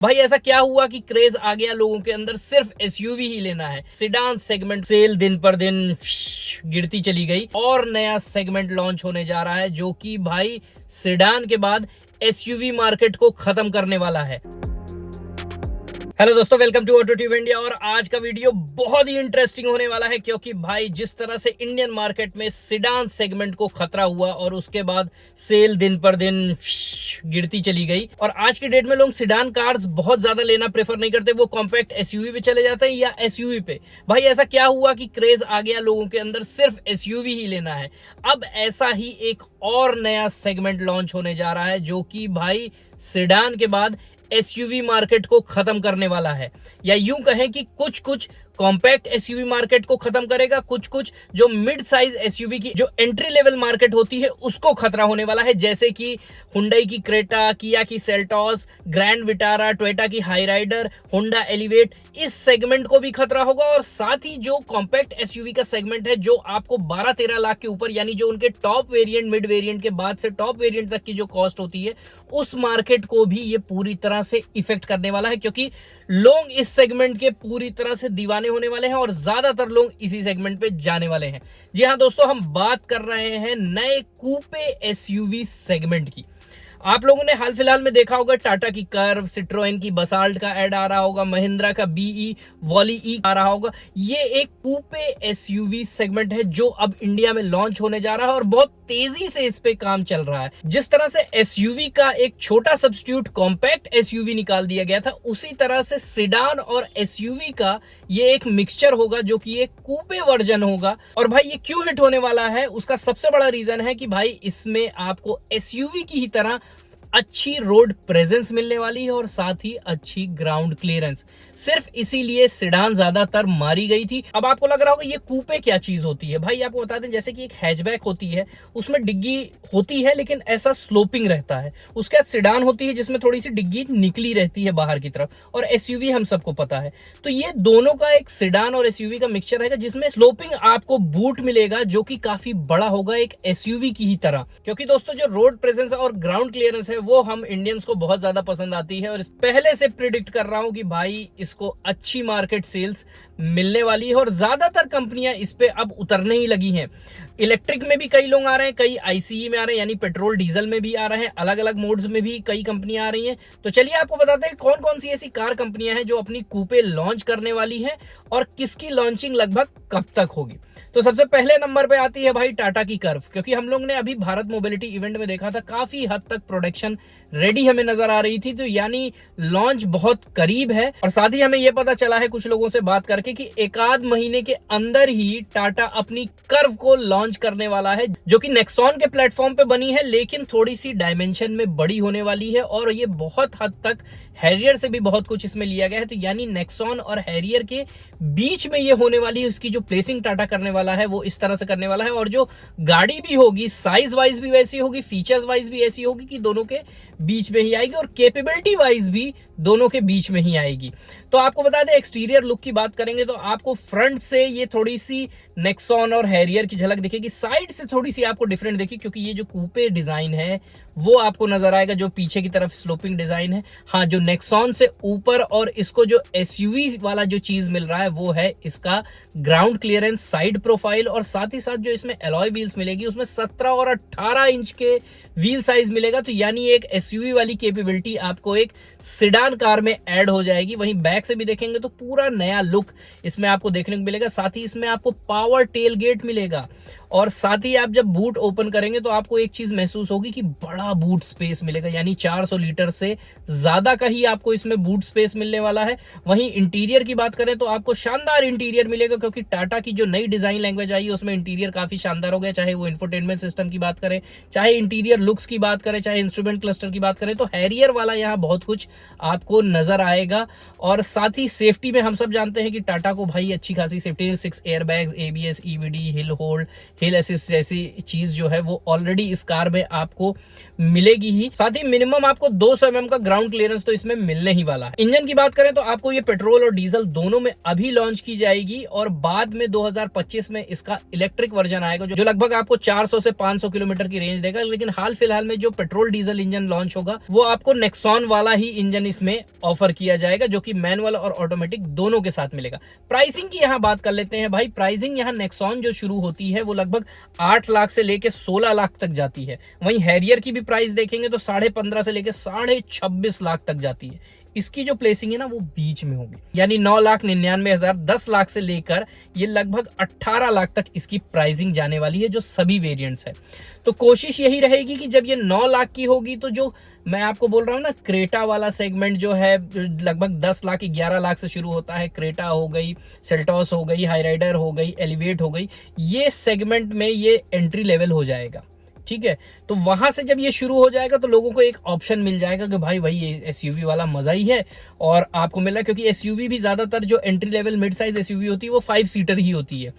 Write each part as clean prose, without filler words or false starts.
भाई ऐसा क्या हुआ कि क्रेज आ गया लोगों के अंदर, सिर्फ एसयूवी ही लेना है। सिडान सेगमेंट सेल दिन पर दिन गिरती चली गई और नया सेगमेंट लॉन्च होने जा रहा है जो कि भाई सिडान के बाद एसयूवी मार्केट को खत्म करने वाला है। हेलो दोस्तों, वेलकम टू ऑटोट्यूब इंडिया। और आज का वीडियो बहुत ही इंटरेस्टिंग होने वाला है क्योंकि भाई जिस तरह से इंडियन मार्केट में सिडान सेगमेंट को खतरा हुआ और उसके बाद सेल दिन पर दिन गिरती चली गई और आज की डेट में लोग सिडान कार्स बहुत ज्यादा लेना प्रेफर नहीं करते, वो कॉम्पैक्ट एसयूवी पे चले जाते हैं या एसयूवी पे। भाई ऐसा क्या हुआ कि क्रेज आ गया लोगों के अंदर, सिर्फ एसयूवी ही लेना है। अब ऐसा ही एक और नया सेगमेंट लॉन्च होने जा रहा है जो कि भाई सिडान के बाद एसयूवी मार्केट को खत्म करने वाला है, या यूं कहें कि कुछ कुछ कॉम्पैक्ट एसयूवी मार्केट को खत्म करेगा, कुछ कुछ जो मिड साइज एसयूवी की जो एंट्री लेवल मार्केट होती है उसको खतरा होने वाला है। जैसे कि हुंडई की क्रेटा, किया की सेल्टॉस, ग्रैंड विटारा, टोयोटा की हाई राइडर, होंडा एलिवेट, इस सेगमेंट को भी खतरा होगा। और साथ ही जो कॉम्पैक्ट एसयूवी का सेगमेंट है जो आपको 12-13 लाख के ऊपर, यानी जो उनके टॉप वेरिएंट, मिड वेरिएंट के बाद से टॉप वेरिएंट तक की जो कॉस्ट होती है, उस मार्केट को भी ये पूरी तरह से इफेक्ट करने वाला है क्योंकि लोग इस सेगमेंट के पूरी तरह से दीवाने होने वाले हैं और ज्यादातर लोग इसी सेगमेंट पे जाने वाले हैं। जी हां दोस्तों, हम बात कर रहे हैं नए कूपे एसयूवी सेगमेंट की। आप लोगों ने हाल फिलहाल में देखा होगा टाटा की कर्व, सिट्रोएन की बसाल्ट का ऐड आ रहा होगा, महिंद्रा का बीई वॉली ई आ रहा होगा। ये एक कूपे एसयूवी सेगमेंट है जो अब इंडिया में लॉन्च होने जा रहा है और बहुत तेजी से इस पे काम चल रहा है। जिस तरह से एसयूवी का एक छोटा सब्स्टिट्यूट कॉम्पैक्ट एसयूवी निकाल दिया गया था, उसी तरह से सिडान और एसयूवी का ये एक मिक्सचर होगा जो कि एक कूपे वर्जन होगा। और भाई ये क्यों हिट होने वाला है, उसका सबसे बड़ा रीजन है कि भाई इसमें आपको एसयूवी की ही तरह अच्छी रोड प्रेजेंस मिलने वाली है और साथ ही अच्छी ग्राउंड क्लियरेंस। सिर्फ इसीलिए सिडान ज्यादातर मारी गई थी। अब आपको लग रहा होगा ये कूपे क्या चीज होती है। भाई आपको बता दें, जैसे कि एक हैचबैक होती है, उसमें डिग्गी होती है लेकिन ऐसा स्लोपिंग रहता है। उसके बाद सिडान होती है जिसमें थोड़ी सी डिग्गी निकली रहती है बाहर की तरफ, और एसयूवी हम सबको पता है। तो ये दोनों का एक सिडान और एसयूवी का मिक्सचर रहेगा जिसमें स्लोपिंग आपको बूट मिलेगा जो कि काफी बड़ा होगा एक एसयूवी की ही तरह। क्योंकि दोस्तों जो रोड प्रेजेंस और ग्राउंड क्लियरेंस है वो हम इंडियंस को बहुत ज्यादा पसंद आती है और पहले से प्रिडिक्ट कर रहा हूं कि भाई इसको अच्छी मार्केट सेल्स मिलने वाली है और ज्यादातर कंपनियां इस पे अब उतरने ही लगी हैं। इलेक्ट्रिक में भी कई लोग आ रहे हैं, कई आईसीई में आ रहे हैं, यानी पेट्रोल डीजल में भी आ रहे हैं, अलग अलग मोड्स में भी कई कंपनियां आ रही हैं। तो चलिए आपको बताते हैं कौन कौन सी ऐसी कार कंपनियां हैं जो अपनी कूपे लॉन्च करने वाली हैं और किसकी लॉन्चिंग लगभग कब तक होगी। तो सबसे पहले नंबर पे आती है भाई टाटा की कर्व, क्योंकि हम लोग ने अभी भारत मोबिलिटी इवेंट में देखा था काफी हद तक प्रोडक्शन रेडी हमें नजर आ रही थी, तो यानी लॉन्च बहुत करीब है। और साथ ही हमें यह पता चला है कुछ लोगों से बात करके कि एक आध महीने के अंदर ही टाटा अपनी कर्व को लॉन्च करने वाला है, जो कि नेक्सॉन के प्लेटफॉर्म पे बनी है लेकिन थोड़ी सी डायमेंशन में बड़ी होने वाली है और ये बहुत हद तक हैरियर से भी बहुत कुछ इसमें लिया गया है। तो यानी नेक्सॉन और हैरियर के बीच में ये होने वाली है। उसकी जो प्लेसिंग टाटा करने वाला है वो इस तरह से करने वाला है और जो गाड़ी भी होगी साइज वाइज भी वैसी होगी, फीचर्स वाइज भी ऐसी होगी कि दोनों के बीच में ही आएगी और कैपेबिलिटी वाइज भी दोनों के बीच में ही आएगी। तो आपको बता दें, एक्सटीरियर लुक की बात करेंगे तो आपको फ्रंट से ये थोड़ी सी नेक्सॉन और हैरियर की झलक दिखेगी, साइड से थोड़ी सी आपको डिफरेंट दिखेगी क्योंकि ये जो कूपे डिजाइन है वो आपको नजर आएगा, जो पीछे की तरफ स्लोपिंग डिजाइन है। हाँ, जो नेक्सॉन से ऊपर और इसको जो एसयूवी वाला जो चीज मिल रहा है वो है इसका ग्राउंड क्लियरेंस, साइड प्रोफाइल, और साथ ही साथ जो इसमें एलॉय व्हील्स मिलेगी उसमें 17 और 18 इंच के व्हील साइज मिलेगा। तो यानी एक एसयूवी वाली कैपेबिलिटी आपको एक सिडान कार में ऐड हो जाएगी। वहीं बैक से भी देखेंगे तो पूरा नया लुक इसमें आपको देखने को मिलेगा। साथ ही इसमें आपको पावर टेल गेट मिलेगा और साथ ही आप जब बूट ओपन करेंगे तो आपको एक चीज महसूस होगी कि बड़ा बूट स्पेस मिलेगा, यानी 400 लीटर से ज्यादा का ही आपको इसमें बूट स्पेस मिलने वाला है। वहीं इंटीरियर की बात करें तो आपको शानदार इंटीरियर मिलेगा क्योंकि टाटा की जो नई डिजाइन लैंग्वेज आई है उसमें इंटीरियर काफी शानदार हो गया। चाहे वो इंफोटेनमेंट सिस्टम की बात करें, चाहे इंटीरियर लुक्स की बात करें, चाहे इंस्ट्रूमेंट क्लस्टर की बात करें, तो हैरियर वाला यहाँ बहुत कुछ आपको नजर आएगा। और साथ ही सेफ्टी में हम सब जानते हैं कि टाटा को भाई अच्छी खासी safety, 6 airbags, ABS, EBD, hill hold, हिल असिस्ट जैसी चीज जो है वो ऑलरेडी इस कार में आपको मिलेगी ही। साथ ही मिनिमम आपको 200 mm का ग्राउंड क्लियरेंस तो इसमें मिलने ही वाला है। इंजन की बात करें तो आपको ये पेट्रोल और डीजल दोनों में अभी लॉन्च की जाएगी और बाद में 2025 में इसका इलेक्ट्रिक वर्जन आएगा जो लगभग आपको 400 से 500 किलोमीटर की रेंज देगा। लेकिन हाल फिलहाल में जो पेट्रोल डीजल इंजन लॉन्च होगा वो आपको नेक्सॉन वाला ही इंजन इसमें ऑफर किया जाएगा, जो कि मैनुअल और ऑटोमेटिक दोनों के साथ मिलेगा। प्राइसिंग की यहाँ बात कर लेते हैं भाई। प्राइसिंग यहाँ नेक्सॉन जो शुरू होती है वो लगभग 8 लाख से लेके 16 लाख तक जाती है। वहीं हैरियर की भी प्राइस देखेंगे तो 15.5 से लेके 26.5 लाख तक जाती है। इसकी जो प्लेसिंग है ना वो बीच में होगी, यानी 9,99,000, 10 लाख से लेकर ये लगभग 18 लाख तक इसकी प्राइसिंग जाने वाली है, जो सभी वेरिएंट्स है। तो कोशिश यही रहेगी कि जब ये 9 लाख की होगी तो जो मैं आपको बोल रहा हूँ ना क्रेटा वाला सेगमेंट जो है लगभग 10 लाख 11 लाख से शुरू होता है। क्रेटा हो गई, सेल्टॉस हो गई, हाईराइडर हो गई, एलिवेट हो गई, ये सेगमेंट में ये एंट्री लेवल हो जाएगा। ठीक है, तो वहां से जब ये शुरू हो जाएगा तो लोगों को एक ऑप्शन मिल जाएगा कि भाई वही एसयूवी वाला मजा ही है और आपको मिल रहा है, क्योंकि एसयूवी भी ज्यादातर जो entry level mid size SUV होती है वो 5 सीटर ही होती है।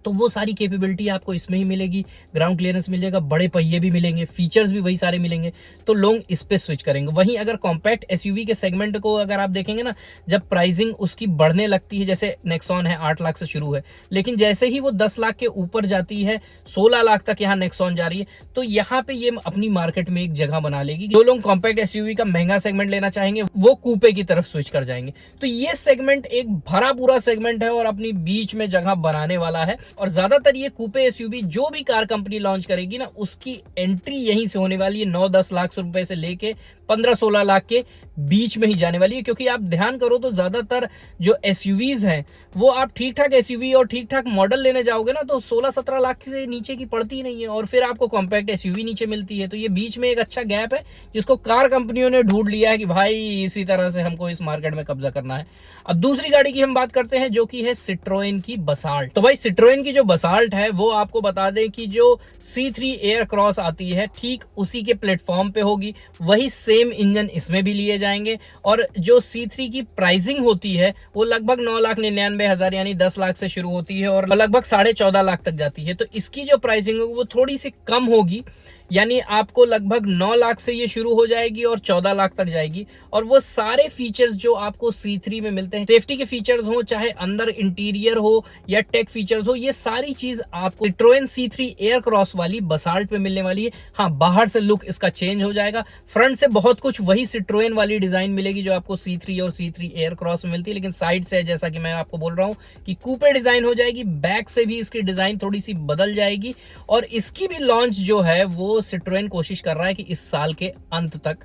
तो वो सारी कैपेबिलिटी आपको इसमें ही मिलेगी। ग्राउंड क्लियरेंस मिलेगा, बड़े पहिए भी मिलेंगे, फीचर्स भी वही सारे मिलेंगे, तो लोग इस पे स्विच करेंगे। वहीं अगर कॉम्पैक्ट एसयूवी के सेगमेंट को अगर आप देखेंगे ना, जब प्राइसिंग उसकी बढ़ने लगती है, जैसे नेक्सॉन है 8 लाख से शुरू है, लेकिन जैसे ही वो 10 लाख के ऊपर जाती है, 16 लाख तक यहाँ नेक्सॉन जा रही है, तो यहाँ पे ये अपनी मार्केट में एक जगह बना लेगी। जो लोग कॉम्पैक्ट एसयूवी का महंगा सेगमेंट लेना चाहेंगे वो कूपे की तरफ स्विच कर जाएंगे। तो ये सेगमेंट एक भरा पूरा सेगमेंट है और अपनी बीच में जगह बनाने वाला है। और ज्यादातर ये कूपे एसयूवी जो भी कार कंपनी लॉन्च करेगी ना, उसकी एंट्री यहीं से होने वाली है। 9-10 लाख रुपए से लेके 15-16 लाख के बीच में ही जाने वाली है। क्योंकि आप ध्यान करो तो ज्यादातर जो एसयूवीज हैं वो आप ठीक ठाक एसयूवी और ठीक ठाक मॉडल लेने जाओगे ना तो 16-17 लाख से नीचे की पड़ती ही नहीं है, और फिर आपको कॉम्पैक्ट एसयूवी नीचे मिलती है। तो ये बीच में एक अच्छा गैप है जिसको कार कंपनियों ने ढूंढ लिया है कि भाई इसी तरह से हमको इस मार्केट में कब्जा करना है। अब दूसरी गाड़ी की हम बात करते हैं जो कि है सिट्रोएन की बसाल्ट। तो भाई सिट्रोएन की जो बसाल्ट है वो आपको बता दें कि जो C3 एयर क्रॉस आती है ठीक उसी के प्लेटफॉर्म पे होगी, वही सेम इंजन इसमें भी लिए जाएंगे। और जो C3 की प्राइसिंग होती है वो लगभग 9,99,000 यानी 10 लाख से शुरू होती है और लगभग 14.5 लाख तक जाती है। तो इसकी जो प्राइसिंग होगी वो थोड़ी सी कम होगी, यानी आपको लगभग 9 लाख से ये शुरू हो जाएगी और 14 लाख तक जाएगी। और वो सारे फीचर्स जो आपको C3 में मिलते हैं, सेफ्टी के फीचर्स हो, चाहे अंदर इंटीरियर हो या टेक फीचर्स हो, ये सारी चीज आपको सिट्रोएन C3 एयर क्रॉस वाली बसाल्ट में मिलने वाली है। हाँ, बाहर से लुक इसका चेंज हो जाएगा, फ्रंट से बहुत कुछ वही सिट्रोएन वाली डिजाइन मिलेगी जो आपको C3 और C3 एयर क्रॉस में मिलती है, लेकिन साइड से जैसा कि मैं आपको बोल रहा हूँ कि कूपे डिजाइन हो जाएगी। बैक से भी इसकी डिजाइन थोड़ी सी बदल जाएगी और इसकी भी लॉन्च जो है वो सिट्रोएन कोशिश कर रहा है कि इस साल के अंत तक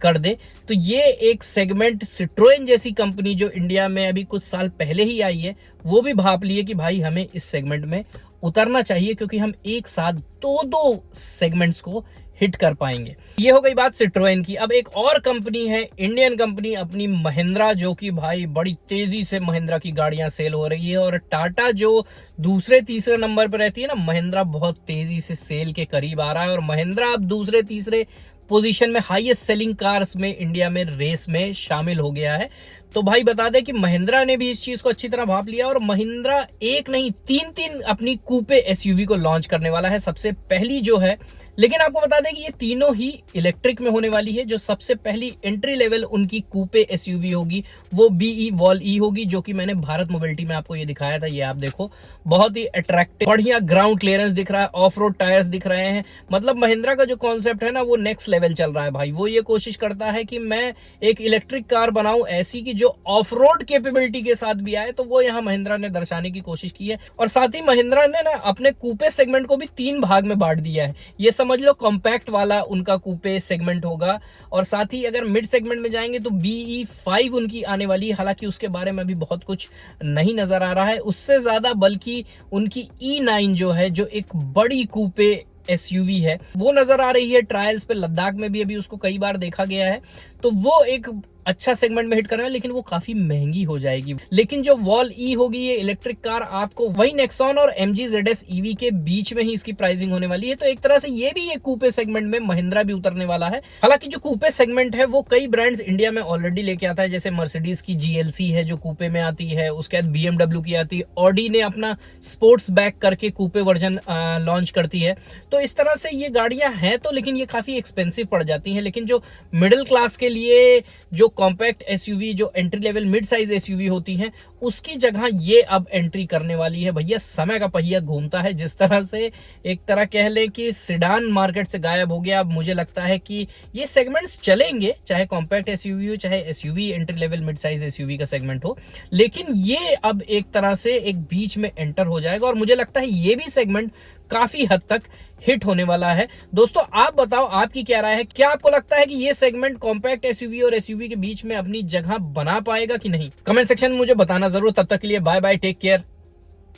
कर दे। तो ये एक सेगमेंट सिट्रोएन जैसी कंपनी जो इंडिया में अभी कुछ साल पहले ही आई है, वो भी भाप लिए कि भाई हमें इस सेगमेंट में उतरना चाहिए, क्योंकि हम एक साथ दो सेगमेंट्स को हिट कर पाएंगे। ये हो गई बात सिट्रोएन की। अब एक और कंपनी है, इंडियन कंपनी, अपनी महिंद्रा, जो कि भाई बड़ी तेजी से महिंद्रा की गाड़ियां सेल हो रही है। और टाटा जो दूसरे तीसरे नंबर पर रहती है ना, महिंद्रा बहुत तेजी से सेल के करीब आ रहा है और महिंद्रा अब दूसरे तीसरे पोजीशन में हाईएस्ट सेलिंग कार्स में इंडिया में रेस में शामिल हो गया है। तो भाई बता दें कि महिंद्रा ने भी इस चीज को अच्छी तरह भाप लिया और महिंद्रा एक नहीं 3 अपनी कूपे एसयूवी को लॉन्च करने वाला है। सबसे पहली जो है, लेकिन आपको बता दें कि ये तीनों ही इलेक्ट्रिक में होने वाली है। जो सबसे पहली एंट्री लेवल उनकी कूपे एसयूवी होगी वो BE वॉल E होगी, जो कि मैंने भारत मोबिलिटी में आपको ये दिखाया था। ये आप देखो, बहुत ही अट्रैक्टिव, बढ़िया ग्राउंड क्लियरेंस दिख रहा है, ऑफ रोड टायर्स दिख रहे हैं। मतलब महिंद्रा का जो कॉन्सेप्ट है ना वो नेक्स्ट लेवल चल रहा है भाई। वो ये कोशिश करता है कि मैं एक इलेक्ट्रिक कार बनाऊं ऐसी कि जो ऑफ रोड कैपेबिलिटी के साथ भी आए, तो वो यहाँ महिंद्रा ने दर्शाने की कोशिश की है। और साथ ही महिंद्रा ने ना अपने कूपे सेगमेंट को भी 3 भाग में बांट दिया है। ये समझ लो कॉम्पैक्ट वाला उनका कूपे सेगमेंट होगा, और साथ ही अगर मिड सेगमेंट में जाएंगे तो BE5 उनकी आने वाली है। हालांकि उसके बारे में अभी बहुत कुछ नहीं नजर आ रहा है उससे ज्यादा, बल्कि उनकी E9 जो है, जो एक बड़ी कूपे एसयूवी है, वो नजर आ रही है ट्रायल्स पे। लद्दाख में भी अभी उसको कई बार देखा गया है। तो वो एक अच्छा सेगमेंट में हिट कर रहे हैं, लेकिन वो काफी महंगी हो जाएगी। लेकिन जो वॉल ई होगी, ये इलेक्ट्रिक कार आपको वही नेक्सॉन और MG ZS EV के बीच में ही इसकी प्राइसिंग होने वाली है। तो एक तरह से ये भी एक कूपे सेगमेंट में महिंद्रा भी उतरने वाला है। हालांकि जो कूपे सेगमेंट है वो कई ब्रांड्स इंडिया में ऑलरेडी लेके आता है, जैसे मर्सिडीज की GLC है जो कूपे में आती है, उसके बाद BMW की आती है, ऑडी ने अपना स्पोर्ट्स बैक करके कूपे वर्जन लॉन्च करती है। तो इस तरह से ये गाड़ियां हैं तो, लेकिन ये काफी एक्सपेंसिव पड़ जाती हैं। लेकिन जो मिडिल क्लास के लिए जो कॉम्पैक्ट SUV, जो entry level mid size SUV होती हैं, उसकी जगह ये अब एंट्री करने वाली है। भैया समय का पहिया घूमता है। जिस तरह से एक तरह कह लें कि सिडान मार्केट से गायब हो गया, अब मुझे लगता है कि ये सेगमेंट्स चलेंगे, चाहे कॉम्पैक्ट SUV हो, चाहे SUV entry level mid size SUV का सेगमेंट हो, लेकिन ये अब एक तरह से एक बीच में एंटर हो जाएगा और मुझे लगता है ये भी सेगमेंट काफी हद तक हिट होने वाला है। दोस्तों आप बताओ आपकी क्या राय है, क्या आपको लगता है कि ये सेगमेंट कॉम्पैक्ट SUV और SUV के बीच में अपनी जगह बना पाएगा कि नहीं? कमेंट सेक्शन में मुझे बताना जरूर। तब तक के लिए बाय बाय, टेक केयर,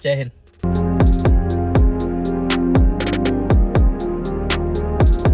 जय हिंद।